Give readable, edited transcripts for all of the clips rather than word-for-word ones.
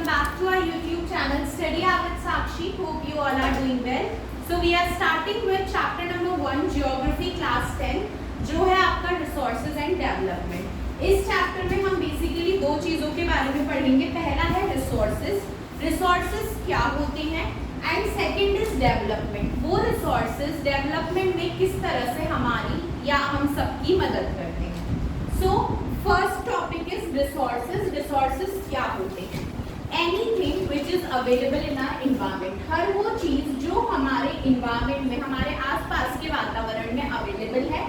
back to our YouTube channel Study Hour with Sakshi. Hope you all are doing well. So we are starting with chapter number 1 Geography class 10 जो है आपका Resources and Development. इस chapter में हम basically दो चीज़ों के बारे में पढ़ेंगे. पहला है Resources. Resources क्या होते हैं एंड सेकेंड इज डेवलपमेंट. वो Resources डेवलपमेंट में किस तरह से हमारी या हम सबकी मदद करते हैं. So first topic is Resources. Resources क्या होते हैं? Anything which is available in our environment. हर वो चीज़ जो हमारे इन्वायरमेंट में हमारे आसपास के वातावरण में अवेलेबल है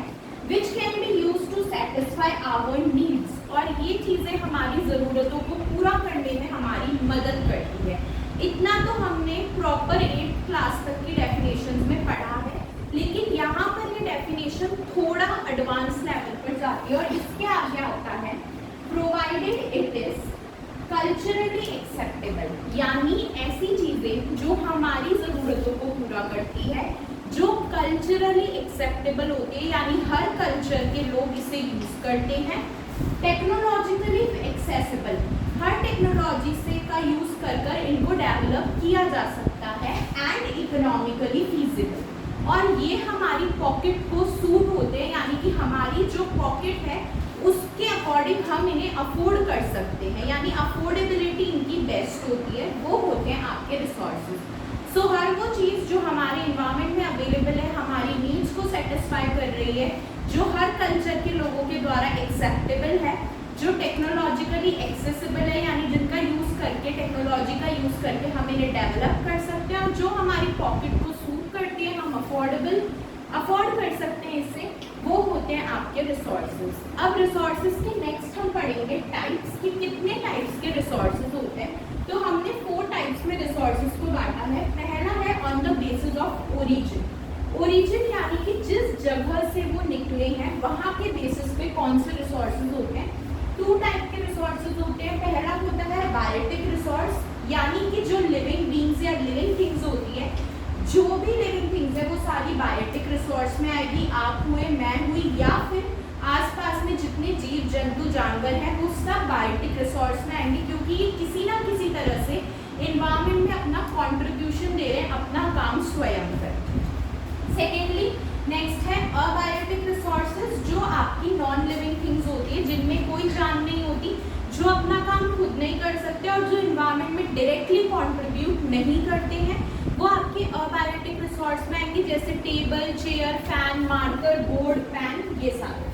which can be use to satisfy our needs. और ये चीज़ें हमारी ज़रूरतों को पूरा करने में हमारी मदद करती है. इतना तो हमने प्रॉपर 8th क्लास तक की डेफिनेशंस में पढ़ा है, लेकिन यहाँ पर ये डेफिनेशन थोड़ा एडवांस लेवल पर जाती है और इसके आगे आता है provided it is culturally acceptable. यानी ऐसी चीज़ें जो हमारी ज़रूरतों को पूरा करती है, जो कल्चरली एक्सेप्टेबल होती है, यानी हर कल्चर के लोग इसे यूज़ करते हैं. टेक्नोलॉजिकली एक्सेसिबल, हर टेक्नोलॉजी से का यूज़ कर इनको डेवलप किया जा सकता है. एंड इकोनॉमिकली फीजिबल, और ये हमारी पॉकेट को सूट होते हैं, यानी कि हमारी जो पॉकेट है उसके अकॉर्डिंग हम इन्हें अफोर्ड कर सकते हैं. यानी अफोर्डेबिलिटी इनकी बेस्ट होती है. वो होते हैं आपके रिसोर्सेज. सो हर वो चीज़ जो हमारे इन्वायरमेंट में अवेलेबल है, हमारी नीड्स को सेटिस्फाई कर रही है, जो हर कल्चर के लोगों के द्वारा एक्सेप्टेबल है, जो टेक्नोलॉजिकली एक्सेसिबल है, यानी जिनका यूज़ करके टेक्नोलॉजी का यूज़ करके हम इन्हें डेवलप कर सकते हैं, और जो हमारी पॉकेट को सूट करती है, हम अफोर्ड कर सकते हैं इसे, वो होते हैं आपके रिसोर्सेज. अब रिसोर्सेज के नेक्स्ट हम पढ़ेंगे टाइप्स की. कितने टाइप्स के रिसोर्सेज होते हैं. तो हमने 4 टाइप्स में रिसोर्सेज को बांटा है. पहला है on the basis of origin. Origin यानी कि जिस जगह से वो निकले हैं वहाँ के बेसिस पे कौन से रिसोर्सेज होते हैं. 2 टाइप के रिसोर्सेज होते हैं. पहला होता है बायोटिक रिसोर्स, यानी कि जो लिविंग बींग्स या लिविंग थिंग्स होती है, जो भी लिविंग थिंग्स है वो सारी बायोटिक रिसोर्स में आएगी. आप हुए, मैं हुई, या फिर आसपास में जितने जीव जंतु जानवर हैं वो सब बायोटिक रिसोर्स में आएंगे, क्योंकि ये किसी ना किसी तरह से इन्वायरमेंट में अपना कंट्रीब्यूशन दे रहे हैं, अपना काम स्वयं करते हैं. सेकेंडली नेक्स्ट है अबायोटिक रिसोर्सेज, जो आपकी नॉन लिविंग थिंग्स होती है, जिनमें कोई जान नहीं होती, जो अपना काम खुद नहीं कर सकते और जो इन्वायरमेंट में डायरेक्टली कंट्रीब्यूट नहीं करते हैं, वो आपके अबायोटिक रिसोर्स में आएंगे, जैसे table, chair, fan, marker, board, pen, ये सारे.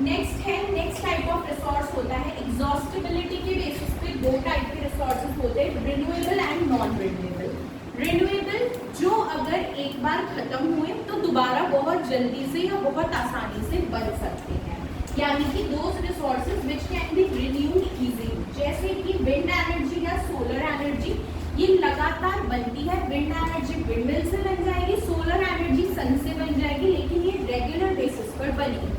नेक्स्ट टाइप ऑफ रिसोर्स होता है एग्जॉस्टिबिलिटी के बेसिस पे 2 टाइप के रिसोर्सेज होते हैं, renewable and non renewable. Renewable जो अगर एक बार खत्म हुए तो दोबारा बहुत जल्दी से या बहुत आसानी से बन सकते हैं, यानी कि those resources which can B renewed easily, जैसे कि विंड एनर्जी या सोलर एनर्जी. ये लगातार बनती है. विंड एनर्जी विंडमिल से बन जाएगी, सोलर एनर्जी सन से बन जाएगी, लेकिन ये रेगुलर बेसिस पर बनेगी.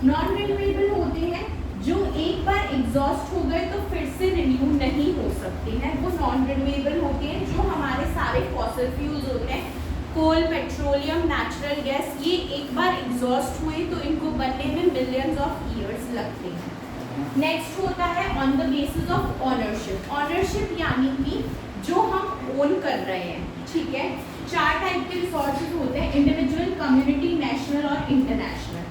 नॉन रिन्यूएबल होते हैं जो एक बार एग्जॉस्ट हो गए तो फिर से रिन्यू नहीं हो सकते हैं. वो नॉन रिन्यूएबल होते हैं जो हमारे सारे फॉसिल फ्यूल्स होते हैं, कोल, पेट्रोलियम, नेचुरल गैस, ये एक बार एग्जॉस्ट हुए तो इनको बनने में मिलियंस ऑफ ईयर्स लगते हैं. नेक्स्ट होता है on the basis of ownership. Ownership यानी कि जो हम ओन कर रहे हैं. ठीक है, 4 टाइप के रिसोर्सेज होते हैं, इंडिविजुअल, कम्युनिटी, नेशनल और इंटरनेशनल.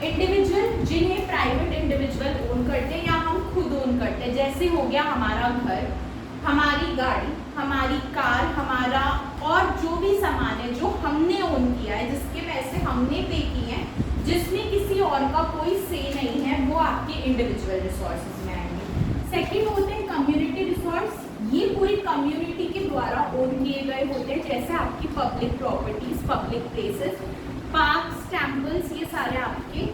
इंडिविजुअल जिन्हें प्राइवेट इंडिविजुअल ओन करते हैं या हम खुद ओन करते हैं, जैसे हो गया हमारा घर, हमारी गाड़ी, हमारी कार, हमारा और जो भी सामान है जो हमने ओन किया है, जिसके पैसे हमने पे किए हैं, जिसमें किसी और का कोई से नहीं है, वो आपके इंडिविजुअल रिसोर्सेज में आएंगे. सेकेंड होते हैं कम्युनिटी रिसोर्स. ये पूरी कम्युनिटी के द्वारा ओन किए गए होते हैं, जैसे आपकी public properties, public places, parks, temples, ये सारे आपके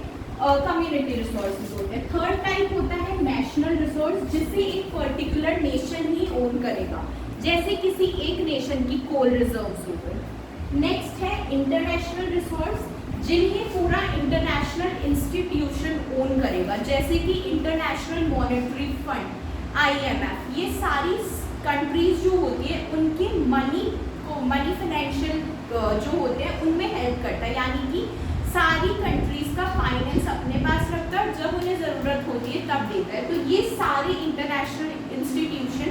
कम्युनिटी रिसोर्सेज होते हैं. थर्ड टाइप होता है नेशनल रिसोर्स, जिसे एक पर्टिकुलर नेशन ही ओन करेगा, जैसे किसी एक नेशन की कोल रिजर्व्स हो गए. नेक्स्ट है इंटरनेशनल रिसोर्स, जिन्हें पूरा इंटरनेशनल इंस्टीट्यूशन ओन करेगा, जैसे कि इंटरनेशनल मॉनेटरी फंड, IMF. ये सारी कंट्रीज जो होती है उनके मनी फाइनेंशियल जो होते हैं उनमें हेल्प करता है, यानी कि सारी कंट्रीज का फाइनेंस अपने पास रखता है, जब उन्हें ज़रूरत होती है तब देता है. तो ये सारे इंटरनेशनल इंस्टीट्यूशन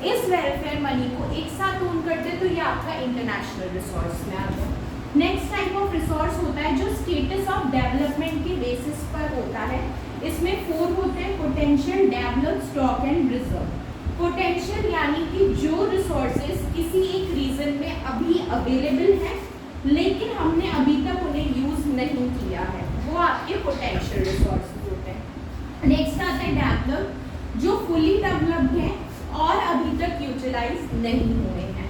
इस वेलफेयर मनी को एक साथ ओन करते हैं तो ये आपका इंटरनेशनल रिसोर्स में आ गया। नेक्स्ट टाइप ऑफ रिसोर्स होता है जो स्टेटस ऑफ डेवलपमेंट के बेसिस पर होता है। इसमें 4 होते हैं, potential, develop, stock and reserve. Potential यानी कि जो रिसोर्सेज किसी एक रीजन में अभी अवेलेबल हैं लेकिन हमने अभी तक उन्हें यूज नहीं किया है, वो आपके पोटेंशियल रिसोर्सेज होते हैं। नेक्स्ट आता है डेवलप, जो फुली डेवलप्ड है और अभी तक यूटिलाइज नहीं हुए हैं।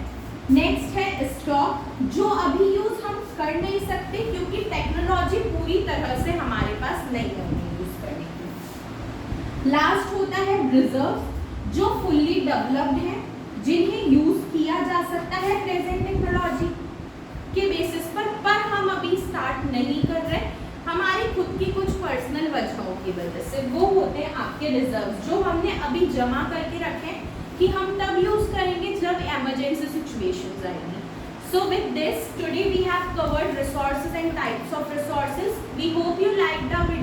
नेक्स्ट है स्टॉक, जो अभी यूज हम कर नहीं सकते क्योंकि टेक्नोलॉजी पूरी तरह से हमारे पास नहीं है उन्हें यूज करने की। लास्ट होता है रिजर्व, जो फुल्ली डेवलप्ड है, जिन्हें यूज किया जा सकता है प्रेजेंट टेक्नोलॉजी के बेसिस पर हम अभी स्टार्ट नहीं कर रहे हमारी खुद की कुछ पर्सनल वजहों की वजह से। वो होते हैं आपके रिजर्व, जो हमने अभी जमा करके रखे कि हम तब यूज करेंगे जब इमरजेंसी सिचुएशंस आएंगी। So with this, today we have covered resources and types of resources. We hope you liked the video.